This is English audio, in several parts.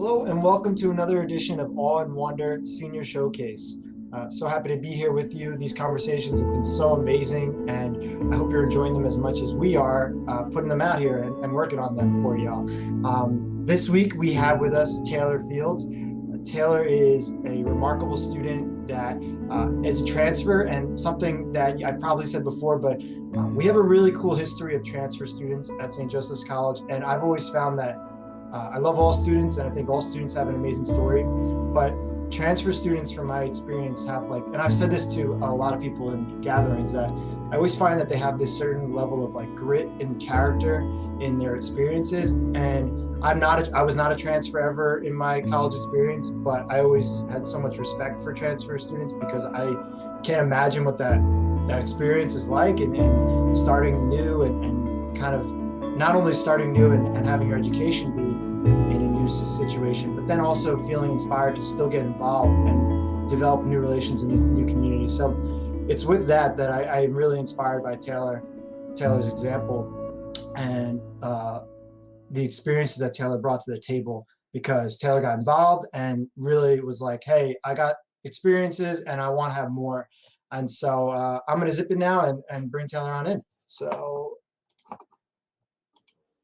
Hello and welcome to another edition of Awe and Wonder Senior Showcase. So happy to be here with you. These conversations have been so amazing, and I hope you're enjoying them as much as we are putting them out here and working on them for y'all. This week we have with us Taylor Fields. Taylor is a remarkable student that is a transfer, and something that I probably said before, but we have a really cool history of transfer students at St. Joseph's College, and I've always found that I love all students, and I think all students have an amazing story. But transfer students, from my experience, have and I've said this to a lot of people in gatherings, that I always find that they have this certain level of grit and character in their experiences. And I was not a transfer ever in my college experience, but I always had so much respect for transfer students because I can't imagine what that experience is like, and starting new and kind of not only starting new and having your education be in a new situation, but then also feeling inspired to still get involved and develop new relations in new communities. So it's with that I'm really inspired by Taylor's example and the experiences that Taylor brought to the table, because Taylor got involved and really was like, hey, I got experiences and I want to have more. And so I'm going to zip it now and bring Taylor on in. So,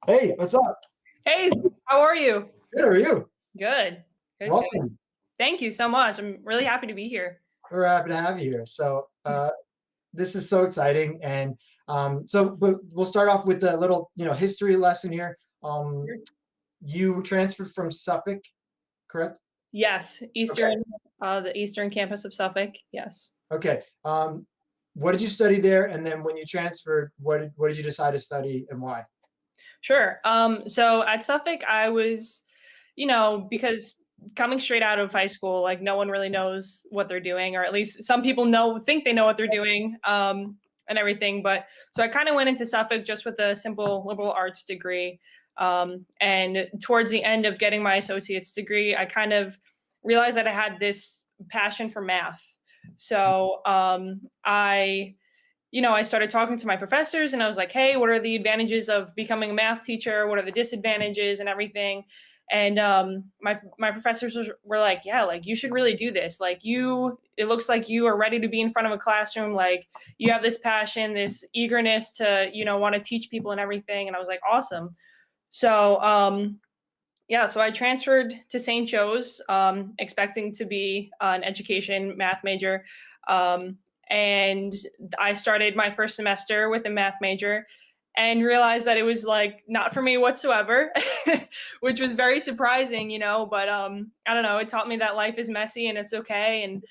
hey, what's up? Hey, how are you? Good, how are you? Good. Good. Welcome. Thank you so much. I'm really happy to be here. We're happy to have you here. So this is so exciting. And but we'll start off with a little, history lesson here. You transferred from Suffolk, correct? Yes, Eastern, the Eastern campus of Suffolk. Yes. Okay. What did you study there? And then when you transferred, what did you decide to study and why? Sure. So at Suffolk, I was, because coming straight out of high school, no one really knows what they're doing, or at least some people think they know what they're doing, and everything. But so I kind of went into Suffolk just with a simple liberal arts degree. And towards the end of getting my associate's degree, I kind of realized that I had this passion for math. So I started talking to my professors, and I was like, hey, what are the advantages of becoming a math teacher? What are the disadvantages and everything? And my professors were like, yeah, you should really do this. It looks like you are ready to be in front of a classroom. You have this passion, this eagerness to, want to teach people and everything. And I was like, awesome. So, so I transferred to St. Joe's, expecting to be an education math major. And I started my first semester with a math major and realized that it was not for me whatsoever, which was very surprising, but I don't know, it taught me that life is messy and it's okay. And,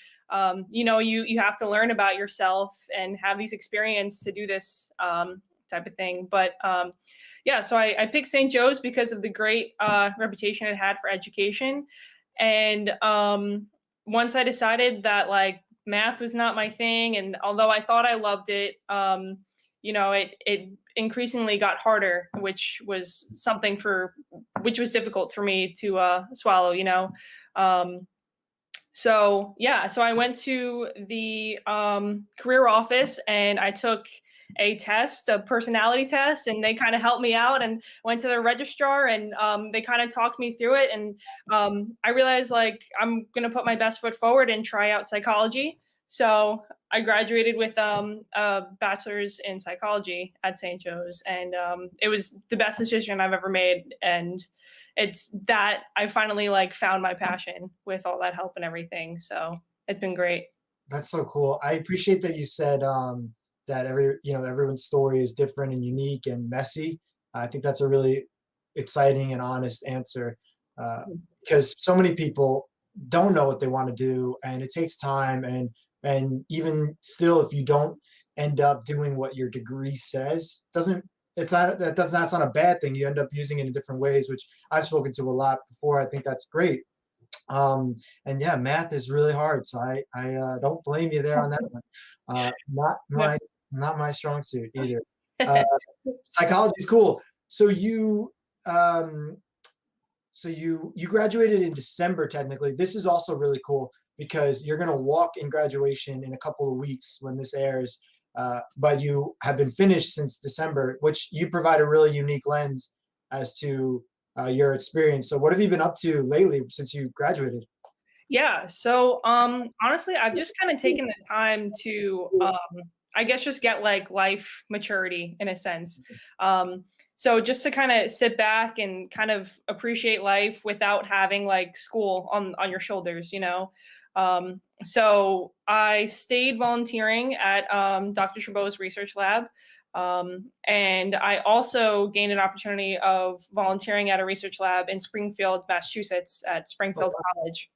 you have to learn about yourself and have these experiences to do this type of thing. But so I picked St. Joe's because of the great reputation it had for education. And once I decided that math was not my thing, and although I thought I loved it, it increasingly got harder, which was difficult for me to swallow. So I went to the career office and I took a personality test, and they kind of helped me out, and went to the registrar, and they kind of talked me through it. And I realized I'm going to put my best foot forward and try out psychology. So I graduated with a bachelor's in psychology at St. Joe's, and it was the best decision I've ever made. And it's that I finally found my passion with all that help and everything. So it's been great. That's so cool. I appreciate that you said that everyone's story is different and unique and messy. I think that's a really exciting and honest answer, because so many people don't know what they want to do, and it takes time. And even still, if you don't end up doing what your degree says, that's not a bad thing. You end up using it in different ways, which I've spoken to a lot before. I think that's great. And yeah, math is really hard, so I don't blame you there on that one. Not my strong suit either. Uh, Psychology is cool. So you graduated in December technically. This is also really cool because you're gonna walk in graduation in a couple of weeks when this airs. But you have been finished since December, which you provide a really unique lens as to your experience. So what have you been up to lately since you graduated? Yeah. So, honestly, I've just kind of taken the time to, I guess, just get like life maturity in a sense. So just to kind of sit back and kind of appreciate life without having like school on your shoulders, you know. So I stayed volunteering at Dr. Chabot's research lab. And I also gained an opportunity of volunteering at a research lab in Springfield, Massachusetts at Springfield College.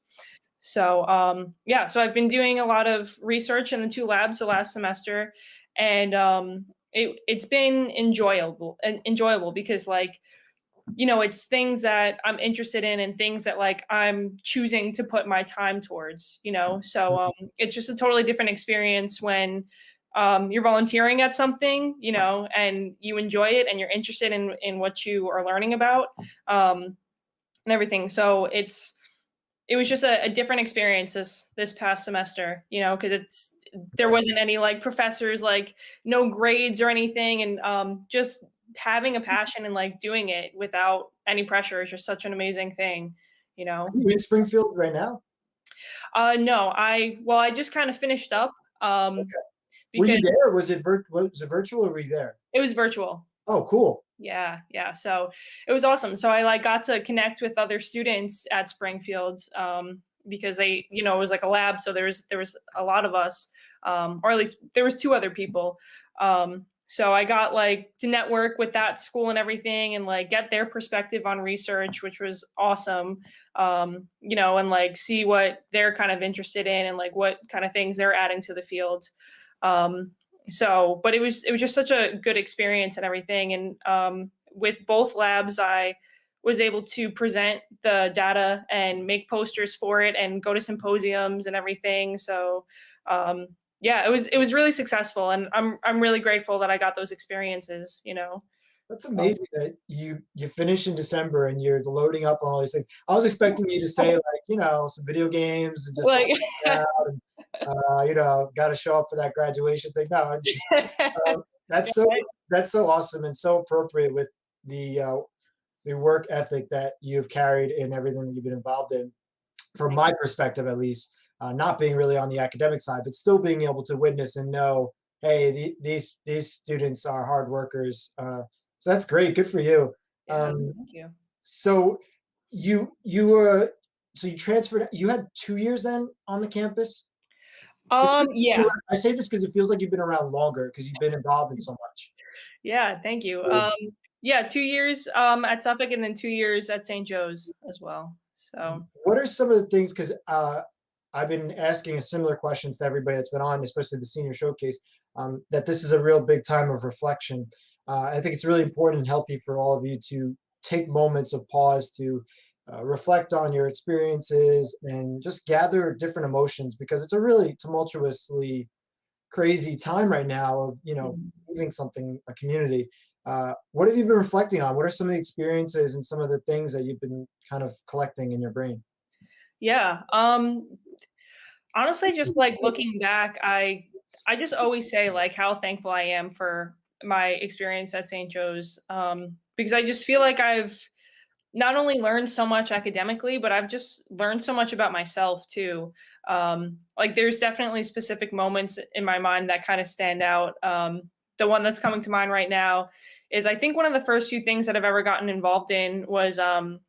So yeah, so I've been doing a lot of research in the two labs the last semester, and it's been enjoyable because like it's things that I'm interested in and things that like I'm choosing to put my time towards. So it's just a totally different experience when you're volunteering at something, and you enjoy it and you're interested in what you are learning about, and everything. So it was just a different experience this past semester, because there wasn't any like professors, like no grades or anything, and just having a passion and like doing it without any pressure is just such an amazing thing, you know. Are you in Springfield right now? No, I just kind of finished up Were because you there? Was it virtual or were you there? it was virtual. Oh, cool. Yeah. So it was awesome. So I like got to connect with other students at Springfield, because it was like a lab. So there was a lot of us, or at least there was two other people. So I got like to network with that school and everything, and like get their perspective on research, which was awesome. And like see what they're kind of interested in and like what kind of things they're adding to the field. But it was just such a good experience and everything. And with both labs, I was able to present the data and make posters for it and go to symposiums and everything. So yeah, it was really successful, and I'm really grateful that I got those experiences. That's Um, amazing that you finish in December and you're loading up on all these things. I was expecting you to say like, some video games and just like like hang out and got to show up for that graduation thing. No, it's just that's so that's so awesome and so appropriate with the uh, the work ethic that you've carried in everything that you've been involved in. From my perspective, at least, not being really on the academic side, but still being able to witness and know, hey, these students are hard workers. So that's great. Good for you. yeah, Um, thank you. so you were so you transferred. You had 2 years then on the campus. It feels Yeah. I say this because it feels like you've been around longer because you've been involved in so much. Yeah, thank you. Yeah, 2 years at Suffolk, and then 2 years at St. Joe's as well. So What are some of the things? Because I've been asking a similar questions to everybody that's been on, especially the senior showcase. That this is a real big time of reflection. I think it's really important and healthy for all of you to take moments of pause to reflect on your experiences and just gather different emotions because it's a really tumultuously crazy time right now of mhm. leaving something a community. What have you been reflecting on? What are some of the experiences and some of the things that you've been kind of collecting in your brain? Yeah. Honestly, just like looking back, I just always say like how thankful I am for my experience at St. Joe's, because I just feel like I've not only learned so much academically, but I've just learned so much about myself too. Like there's definitely specific moments in my mind that kind of stand out. The one that's coming to mind right now is I think one of the first few things that I've ever gotten involved in was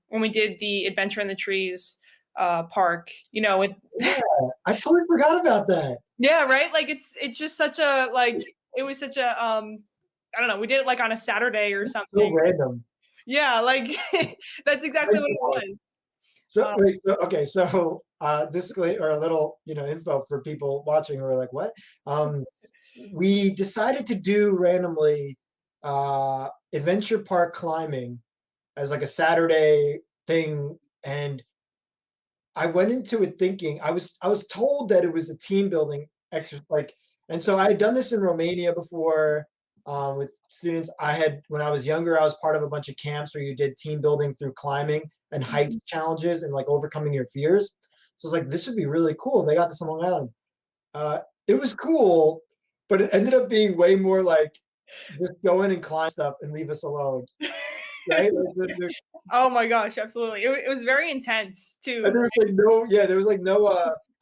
when we did the Adventure in the Trees park. With Yeah, I totally forgot about that. yeah, right. Like it's just such a like it was such a I don't know. We did it like on a Saturday or So something. random. Yeah, like that's exactly what it was. So Um, wait, so disclaimer or a little, info for people watching who are like, what? We decided to do randomly adventure park climbing as like a Saturday thing, and I went into it thinking I was told that it was a team building exercise, like, and so I had done this in Romania before with students. I had when I was younger, I was part of a bunch of camps where you did team building through climbing and height mhm. challenges and like overcoming your fears. So I was like, this would be really cool. They got this on Long Island. It was cool, but it ended up being way more like just go in and climb stuff and leave us alone. right? Oh my gosh, absolutely. It was very intense And too. there was like there was like no.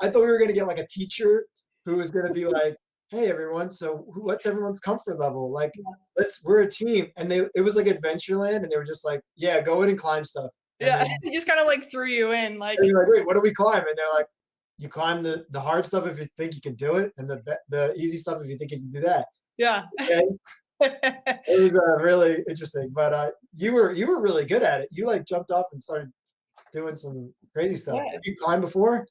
I thought we were gonna get like a teacher who was gonna be like, "Hey, everyone, so what's everyone's comfort level? Like, we're a team." And it was like Adventureland, and they were just like, "Yeah, go in and climb stuff." And Yeah, then he just kind of like threw you in, like, you're like, "Wait, what do we climb?" And they're like, "You climb the hard stuff if you think you can do it, and the easy stuff if you think you can do that." yeah. Okay, it was really interesting. But you were really good at it. You like jumped off and started doing some crazy stuff. Yeah. Have you climbed before?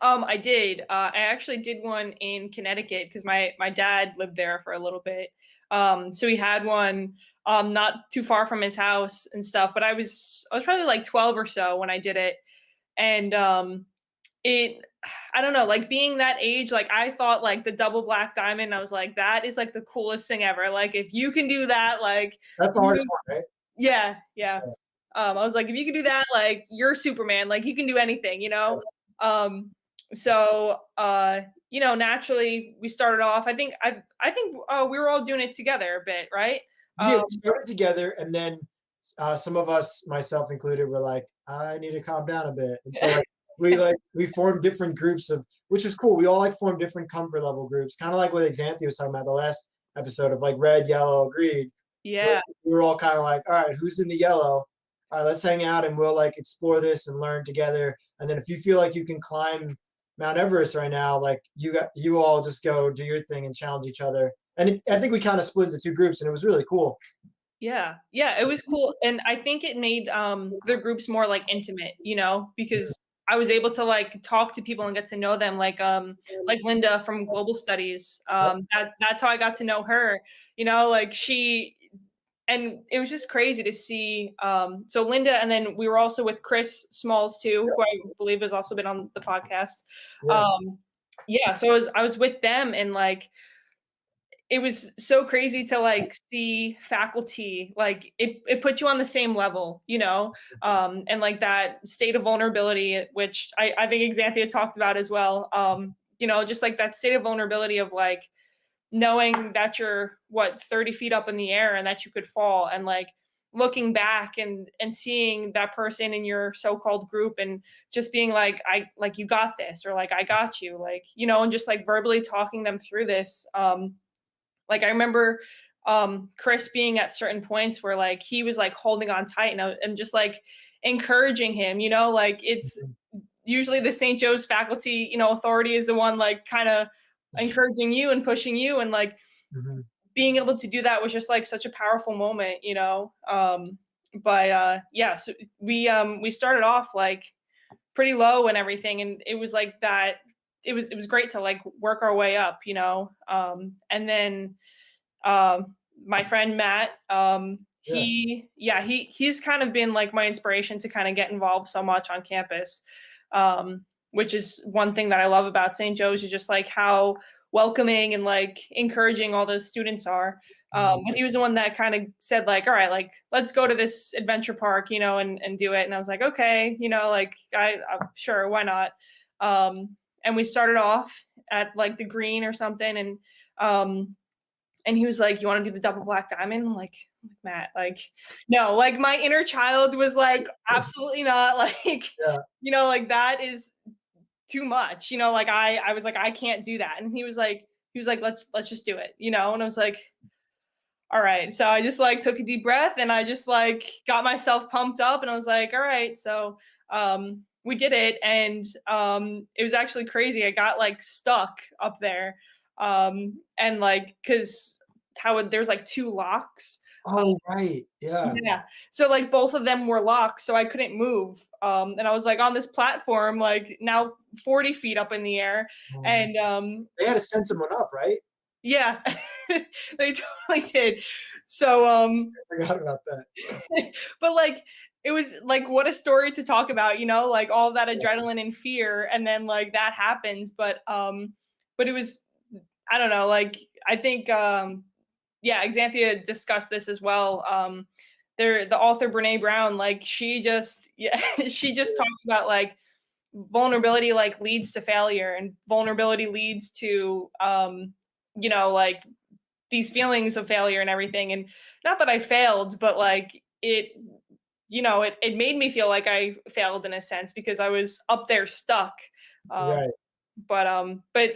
I did. I actually did one in Connecticut because my dad lived there for a little bit. So he had one not too far from his house and stuff. But I was probably like 12 or so when I did it, and it I don't know, like being that age, like I thought like the double black diamond. I was like, that is like the coolest thing ever. Like if you can do that, like That's the hardest you, one, right? yeah, yeah. I was like, if you can do that, like you're Superman, like you can do anything, you know? Um, so naturally we started off. I think we were all doing it together a bit, right? Yeah, Um, we started together, and then some of us, myself included, were like, "I need to calm down a bit," and so we formed different groups of, which was cool. We all like formed different comfort level groups, kind of like what Xanthi was talking about the last episode of like red, yellow, green. Where yeah, we were all kind of like, "All right, who's in the yellow? All right, let's hang out and we'll like explore this and learn together." And then if you feel like you can climb Mount Everest right now, like you all just go do your thing and challenge each other. And I think we kind of split into two groups, and it was really cool. yeah, yeah. It was cool, and I think it made the groups more like intimate, because I was able to like talk to people and get to know them, like Linda from Global Studies. That's how I got to know her. Like and it was just crazy to see. So Linda, and then we were also with Chris Smalls too, who I believe has also been on the podcast. Yeah. Yeah, so I was with them, and like it was so crazy to like see faculty, like it put you on the same level, and like that state of vulnerability, which I think Xanthia talked about as well. Just like that state of vulnerability of like knowing that you're 30 feet up in the air and that you could fall, and like looking back and seeing that person in your so-called group and just being like, you got this, or like I got you, like, and just like verbally talking them through this. Like I remember Chris being at certain points where like he was like holding on tight, and just like encouraging him, like it's usually the St. Joe's faculty, authority is the one like kind of encouraging you and pushing you, and like Mm-hmm. being able to do that was just like such a powerful moment. But yeah, so we started off like pretty low and everything, and it was like that. It was great to like work our way up, and then my friend Matt, Yeah. he's kind of been like my inspiration to kind of get involved so much on campus, which is one thing that I love about St. Joe's, is just like how welcoming and like encouraging all the students are. But he was the one that kind of said like, all right, like let's go to this adventure park, and do it. And I was like, okay, like I'm sure, why not? And we started off at like the green or something, and he was like, "You want to do the double black diamond?" I'm like, Matt, like, no, like my inner child was like, absolutely not. Like, Yeah. like that is too much. Like I was like, I can't do that. And he was like, let's just do it. And I was like, all right. So I just like took a deep breath, and I just like got myself pumped up, and I was like, all right. So we did it, and it was actually crazy. I got like stuck up there, and like because there's like two locks. Oh, right. Yeah. Yeah. So like both of them were locked, so I couldn't move. And I was like on this platform, like now 40 feet up in the air, and They had to send someone up, right? yeah, they totally did. So I forgot about that. but like it was like what a story to talk about, like all that adrenaline and fear, and then like that happens. But it was, I don't know, like I think yeah, Xanthia discussed this as well. The author Brene Brown, like she just she just talks about like vulnerability like leads to failure, and vulnerability leads to like these feelings of failure and everything. And not that I failed, but like it made me feel like I failed in a sense because I was up there stuck. Um, Right. but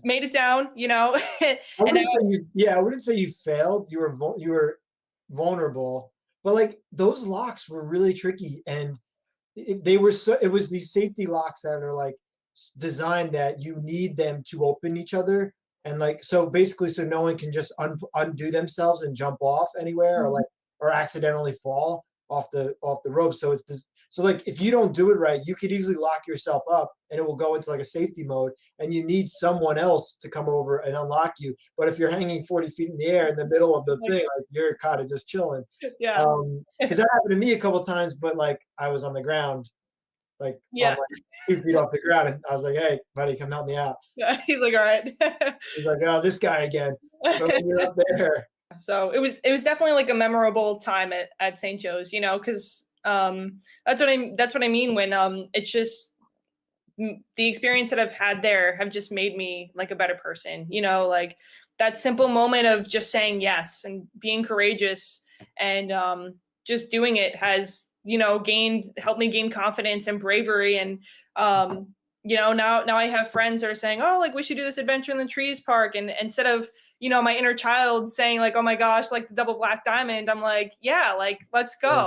made it down, I and now, wouldn't say I wouldn't say you failed. You were vulnerable, but like those locks were really tricky, and they were so. It was these safety locks that are like designed that you need them to open each other, and like so basically, so no one can just undo themselves and jump off anywhere, or like or accidentally fall off the rope. So it's this. So like if you don't do it right, you could easily lock yourself up, and it will go into like a safety mode, and you need someone else to come over and unlock you. But if you're hanging 40 feet in the air in the middle of the like, thing, like you're kind of just chilling. yeah, Because that happened to me a couple times, but like I was on the ground, like on yeah, like 2 feet off the ground, and I was like, "Hey, buddy, come help me out." yeah. He's like, all right. He's like, "Oh, this guy again." But when you're up there, So it was definitely like a memorable time at St. Joe's, because that's what I mean when it's just the experience that I've had there have just made me like a better person, like that simple moment of just saying yes and being courageous and just doing it has, helped me gain confidence and bravery. And, now I have friends that are saying, oh, like we should do this adventure in the trees park. And instead of, my inner child saying like, oh my gosh, like the double black diamond, I'm like, yeah, like, let's go,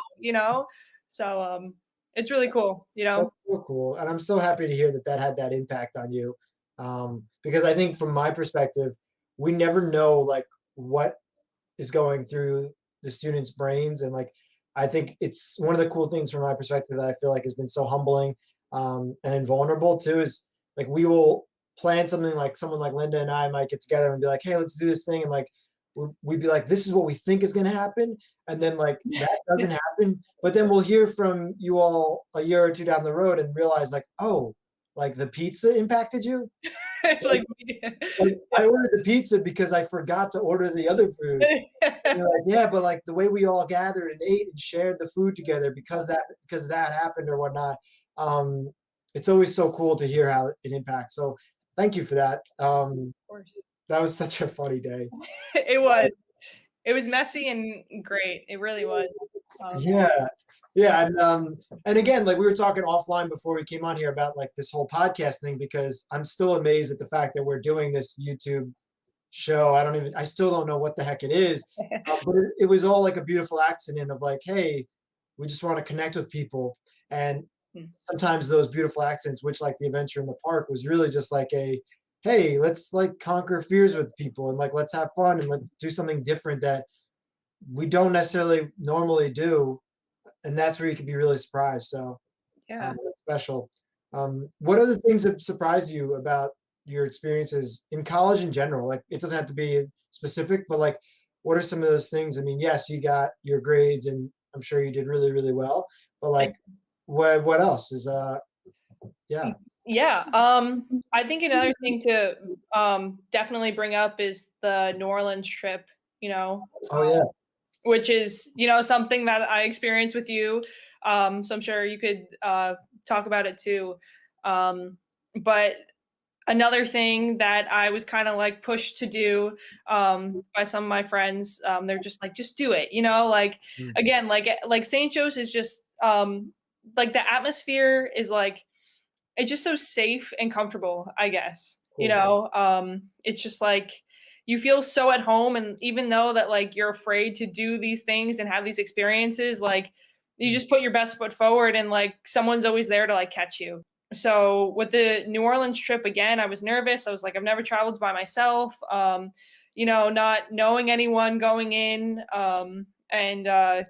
So, it's really cool. that's so cool, and I'm so happy to hear that that had that impact on you. Because I think from my perspective, we never know like what is going through the students' brains, and like I think it's one of the cool things from my perspective that I feel like has been so humbling and vulnerable too is like we will plan something like someone like Linda and I might get together and be like, hey, let's do this thing, and like we'd be like, this is what we think is going to happen, and then like that doesn't happen, but then we'll hear from you all a year or two down the road and realize like, oh, like the pizza impacted you. Like, Like, I ordered the pizza because I forgot to order the other food. And they're like, yeah, but like the way we all gathered and ate and shared the food together because that happened or whatnot. Um, it's always so cool to hear how it impacts. So thank you for that. of course. That was such a funny day. It was. It was messy and great. It really was. Um, Yeah. Yeah. And again, like we were talking offline before we came on here about like this whole podcast thing because I'm still amazed at the fact that we're doing this YouTube show. I still don't know what the heck it is. But it was all like a beautiful accident of like, hey, we just want to connect with people. And sometimes those beautiful accidents, which like the adventure in the park was really just like hey, let's like conquer fears with people and like, let's have fun and let's do something different that we don't necessarily normally do. And that's where you can be really surprised. So yeah. that's special. What other things have surprised you about your experiences in college in general? Like, it doesn't have to be specific, but like, what are some of those things? I mean, yes, you got your grades, and I'm sure you did really, really well. But like, what else is yeah. Yeah. I think another thing to definitely bring up is the New Orleans trip, Oh yeah. which is, something that I experienced with you. So I'm sure you could talk about it too. But another thing that I was kind of like pushed to do by some of my friends, they're just like, just do it, like Mm. again, like St. Joe's is just like the atmosphere is like it's just so safe and comfortable, I guess. Cool. It's just like you feel so at home, and even though that like you're afraid to do these things and have these experiences, like you just put your best foot forward and like someone's always there to like catch you. So with the New Orleans trip again, I was nervous. I was like, I've never traveled by myself. Not knowing anyone going in. And I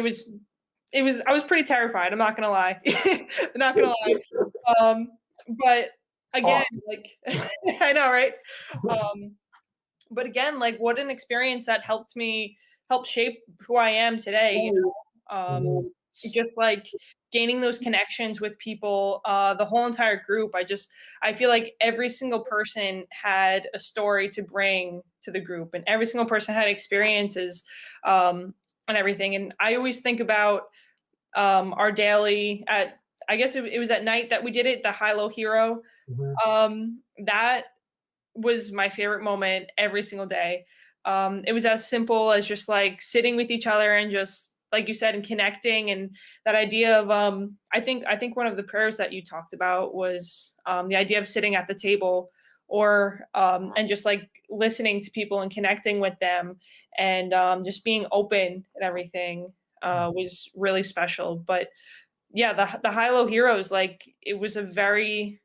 was pretty terrified. I'm not gonna lie. I'm not gonna lie. But again, like I know, right? But again, like what an experience that help shape who I am today, Mhm. just like gaining those connections with people, the whole entire group. I feel like every single person had a story to bring to the group, and every single person had experiences, and everything. And I always think about our daily at I guess it was at night that we did it, the High-Low Hero. Mhm. That was my favorite moment every single day. It was as simple as just like sitting with each other and just like you said, and connecting, and that idea of I think one of the prayers that you talked about was the idea of sitting at the table, or and just like listening to people and connecting with them, and just being open and everything was really special. But yeah, the high low heroes, like it was a very,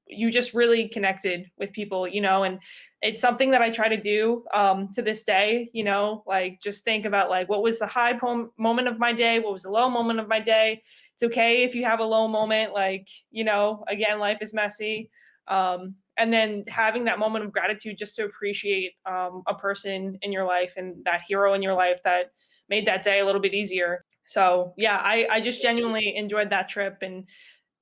you just really connected with people, and it's something that I try to do to this day, like just think about like what was the high moment of my day, what was the low moment of my day. It's okay if you have a low moment, like, again, life is messy. And then having that moment of gratitude just to appreciate a person in your life and that hero in your life that made that day a little bit easier. So yeah, I just genuinely enjoyed that trip, and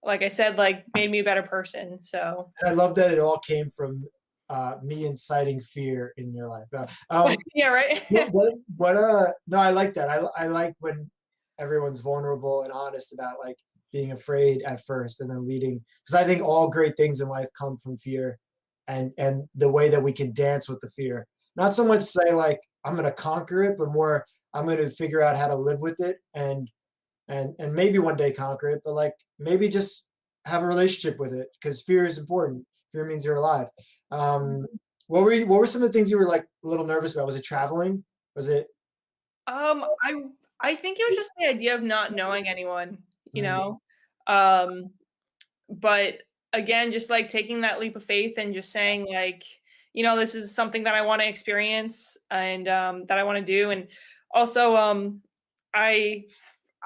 like I said, like made me a better person. So And I love that it all came from me inciting fear in your life. yeah, right. No, I like that. I like when everyone's vulnerable and honest about like being afraid at first and then leading, because I think all great things in life come from fear, and the way that we can dance with the fear. Not so much say like I'm gonna conquer it, but more I'm gonna figure out how to live with it, and maybe one day conquer it, but like maybe just have a relationship with it, because fear is important. Fear means you're alive. Um, what were some of the things you were like a little nervous about? Was it traveling? Was it? I think it was just the idea of not knowing anyone, you Mm, know. Um, but again, just like taking that leap of faith and just saying like, this is something that I want to experience, and that I want to do. And also I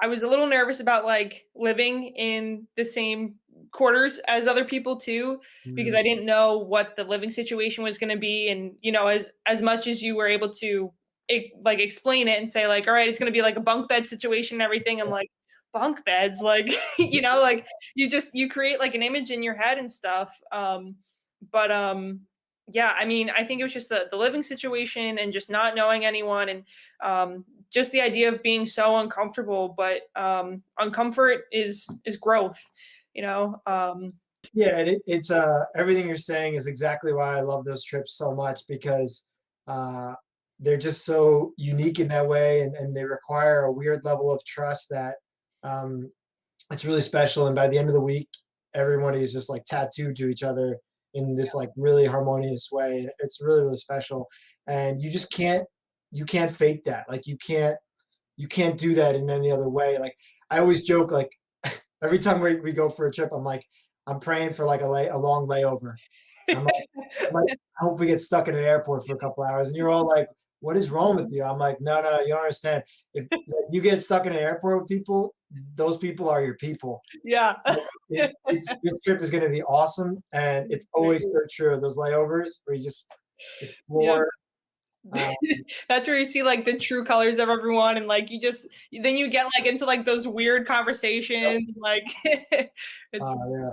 I was a little nervous about like living in the same quarters as other people too, because mm, I didn't know what the living situation was going to be. And as much as you were able to like explain it and say like, all right, it's going to be like a bunk bed situation and everything, I'm like, bunk beds, like like you create like an image in your head and stuff. But yeah, I mean, I think it was just the living situation and just not knowing anyone, and just the idea of being so uncomfortable. But uncomfort is growth, you know. yeah, and it's everything you're saying is exactly why I love those trips so much, because uh, they're just so unique in that way, and they require a weird level of trust that um, it's really special. And by the end of the week, everybody is just like tattooed to each other in this like really harmonious way. It's really, really special. And you can't fake that. Like you can't do that in any other way. Like I always joke, like every time we go for a trip, I'm like, I'm praying for like a long layover. I'm like, I hope we get stuck in an airport for a couple hours. And you're all like, what is wrong with you? I'm like, no, no, you don't understand. If you get stuck in an airport with people, those people are your people. Yeah. This trip is going to be awesome. And it's always so true. Those layovers where you just Yeah. explore. Uh, That's where you see like the true colors of everyone, and like then you get like into like those weird conversations, like it's yeah.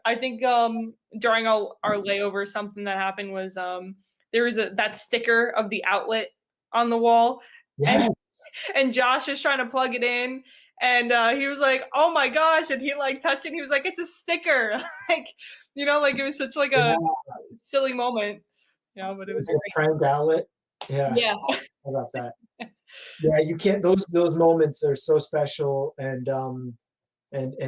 I think during our layover, something that happened was there was that sticker of the outlet on the wall, and Yeah. and Josh is trying to plug it in, and he was like, "Oh my gosh!" And he like touched it. And he was like, "It's a sticker!" like like it was such like a Yeah. silly moment, but it It's was a great. prank outlet. Yeah. Yeah, How about that? Yeah. You can't, those moments are so special. And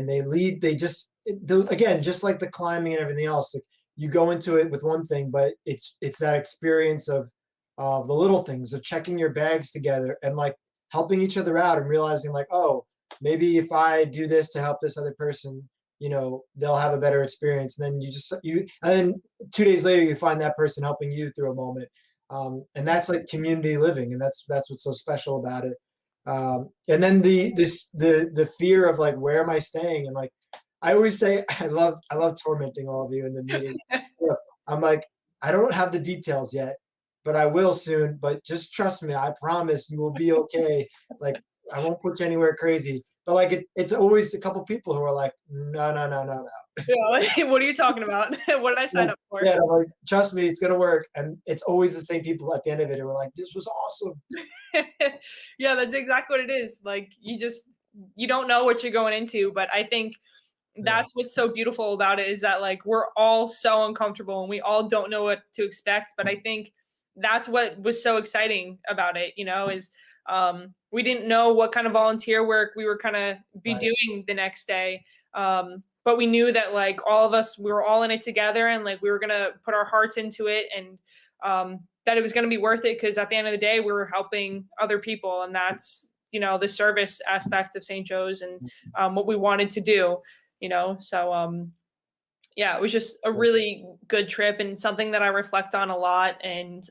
they lead, they just again, just like the climbing and everything else, like you go into it with one thing, but it's that experience of the little things, of checking your bags together and like helping each other out, and realizing like, oh, maybe if I do this to help this other person, they'll have a better experience. And then and then 2 days later you find that person helping you through a moment. And that's like community living, and that's what's so special about it. And then the fear of like, where am I staying? And like I always say, I love tormenting all of you in the meeting. I'm like, I don't have the details yet, but I will soon. But just trust me, I promise you will be okay. Like I won't put you anywhere crazy. But like it's always a couple people who are like, no, no, no, no, no. yeah. What are you talking about? What did I Yeah, sign up for? yeah, I'm like, trust me, it's gonna work. And it's always the same people at the end of it who are like, this was awesome. Yeah, that's exactly what it is. Like you don't know what you're going into, but I think Yeah. that's what's so beautiful about it, is that like we're all so uncomfortable and we all don't know what to expect. But I think that's what was so exciting about it, is We didn't know what kind of volunteer work we were kind of be Right. doing the next day. But we knew that like all of us, we were all in it together, and like we were gonna put our hearts into it, and that it was gonna be worth it, because at the end of the day, we were helping other people, and that's, the service aspect of St. Joe's, and what we wanted to do. So yeah, it was just a really good trip, and something that I reflect on a lot, and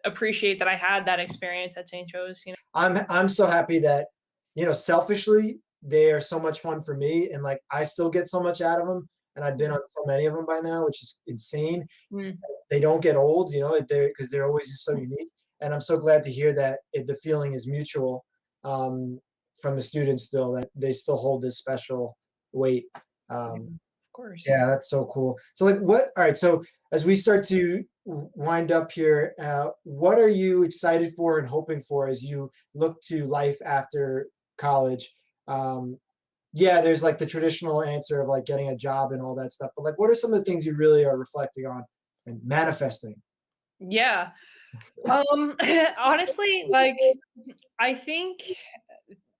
appreciate that I had that experience at St. Joe's. I'm so happy that, selfishly, they are so much fun for me, and like I still get so much out of them. And I've been on so many of them by now, which is insane. Mm. They don't get old, because they're always just so unique. And I'm so glad to hear that the feeling is mutual, from the students still, that they still hold this special weight. Of course. Yeah, that's so cool. So like all right, so as we start to wind up here, what are you excited for and hoping for as you look to life after college? Yeah, there's like the traditional answer of like getting a job and all that stuff, but like what are some of the things you really are reflecting on and manifesting? Yeah. Honestly, like I think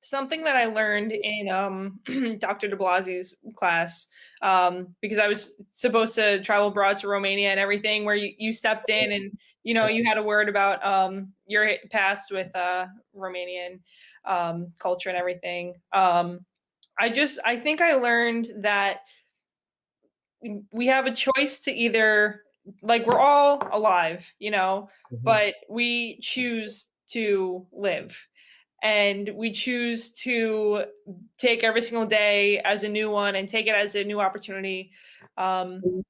something that I learned in Dr. De Blasi's class, because I was supposed to travel abroad to Romania and everything, where you stepped in and you had a word about your past with Romanian culture and everything. I think I learned that we have a choice to either, like, we're all alive, Mhm. but we choose to live, and we choose to take every single day as a new one and take it as a new opportunity. Um,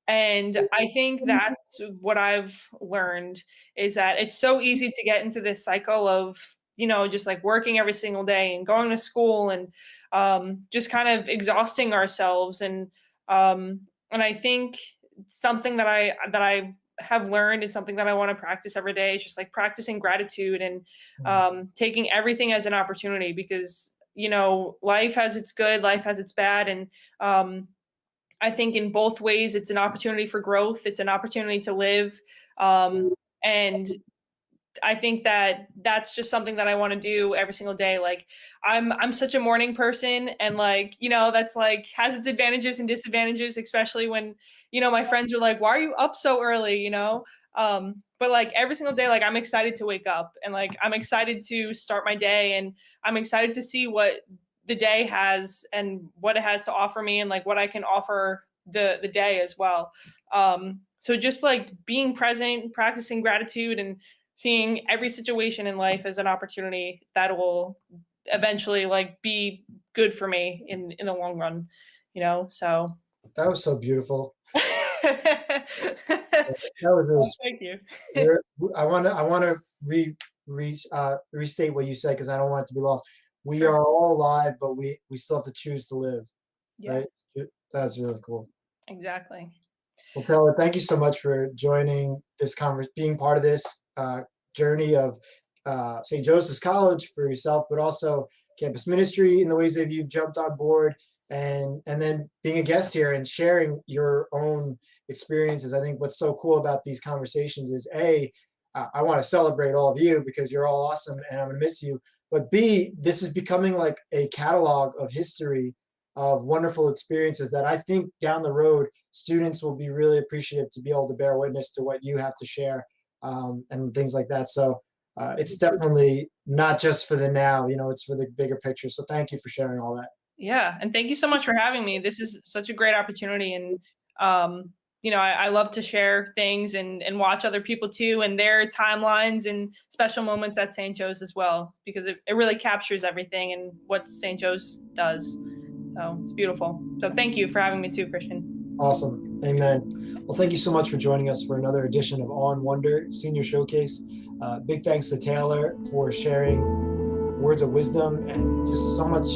and I think that's what I've learned, is that it's so easy to get into this cycle of, just like working every single day and going to school, and just kind of exhausting ourselves. And I think something that I have learned, and something that I want to practice every day, is just like practicing gratitude, and taking everything as an opportunity, because life has its good, life has its bad, and I think in both ways, it's an opportunity for growth. It's an opportunity to live. And I think that that's just something that I want to do every single day. Like I'm such a morning person, and like, that's like has its advantages and disadvantages, especially when, my friends are like, "Why are you up so early?" But like every single day, like I'm excited to wake up, and like I'm excited to start my day, and I'm excited to see what the day has and what it has to offer me, and like what I can offer the day as well. So just like being present, practicing gratitude, and seeing every situation in life as an opportunity that will eventually like be good for me in the long run, so That was so beautiful. Thank That was really you. I wanna restate what you said because I don't want it to be lost. We are all alive, but we still have to choose to live, Yes, right? That's really cool. exactly. Well, Taylor, thank you so much for joining this being part of this journey of St. Joseph's College for yourself, but also campus ministry in the ways that you've jumped on board, and then being a guest here and sharing your own experiences. I think what's so cool about these conversations is I want to celebrate all of you because you're all awesome and I'm gonna miss you. But B, this is becoming like a catalog of history of wonderful experiences that I think down the road students will be really appreciative to be able to bear witness to what you have to share, and things like that. So it's definitely not just for the now, it's for the bigger picture. So thank you for sharing all that. Yeah, and thank you so much for having me. This is such a great opportunity, and I love to share things, and watch other people too, and their timelines and special moments at St. Joe's as well, because it really captures everything and what St. Joe's does. So it's beautiful. So thank you for having me too, Christian. Awesome. Amen. Well, thank you so much for joining us for another edition of Awe and Wonder Senior Showcase. Big thanks to Taylor for sharing words of wisdom and just so much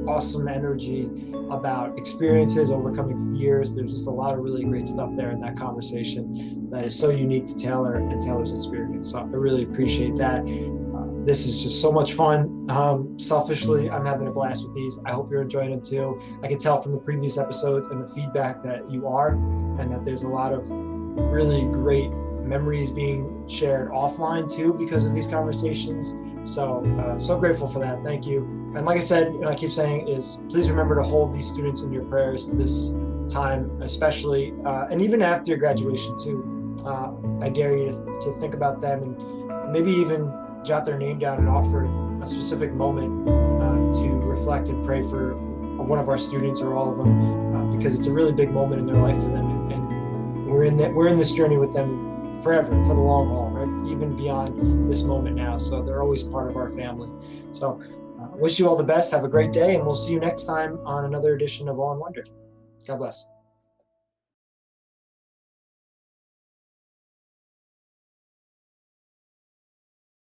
awesome energy about experiences, overcoming fears. There's just a lot of really great stuff there in that conversation that is so unique to Taylor and Taylor's experience. So I really appreciate that. This is just so much fun. Selfishly, I'm having a blast with these. I hope you're enjoying them too. I can tell from the previous episodes and the feedback that you are, and that there's a lot of really great memories being shared offline too because of these conversations So grateful for that. Thank you. And like I said, and I keep saying, is please remember to hold these students in your prayers this time, especially, and even after your graduation too. I dare you to think about them and maybe even jot their name down and offer a specific moment to reflect and pray for one of our students or all of them, because it's a really big moment in their life for them, and we're in this journey with them forever, for the long haul, right? Even beyond this moment now. So they're always part of our family. So wish you all the best. Have a great day, and we'll see you next time on another edition of Awe and Wonder. God bless.